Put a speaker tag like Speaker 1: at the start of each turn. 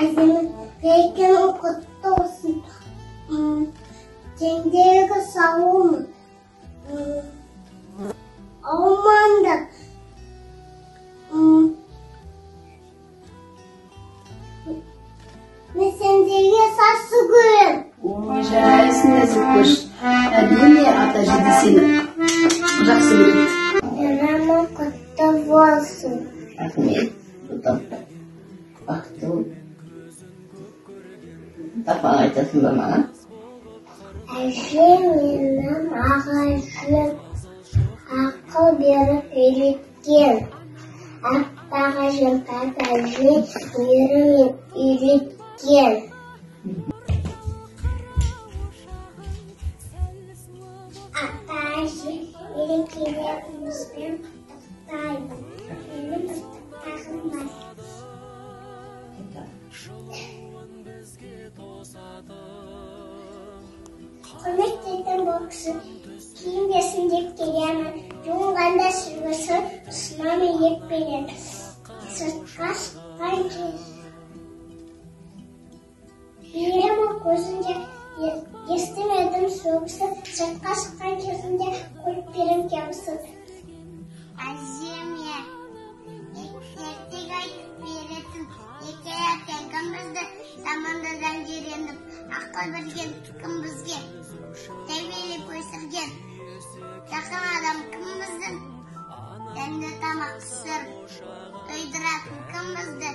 Speaker 1: Әзімін пейкенің құтты olsun. Жеңдегі сауымын. Ауманды. Мен сендерге сасы көрем.
Speaker 2: Ой, снезі көш. Әдене ата жеді сені. Жақсы көреді.
Speaker 1: Жанама құтты болсын.
Speaker 2: Рахмет. Бұтам. Бақытты бол. Тапан айтасың ба маған?
Speaker 1: Әже менің ағашым ақыл беріп үйреткен. Аппағажым пәпәжі мейірімен үйреткен. Аппағажы ерекелерімізбен құттықтаймын. Менің құттықтағым бар. Құрметтейтін бұл кісі киінбесін деп келемін. Жуынғанда сүргісі ұсынамын екпенен. Сыртқа шыққан кез. Беремін көзінде естімедім сөгісі. Сыртқа шыққан кезінде қойып берем кебісін. Әземе, ертегі айтып беретін. Ертең кім бізді замандадан жерендіп. Ақыл берген кім бізге тәрбиелеп өсірген. Жақын адам кім біздің дәмді тамақ пісіріп тойдыратын кім бізді.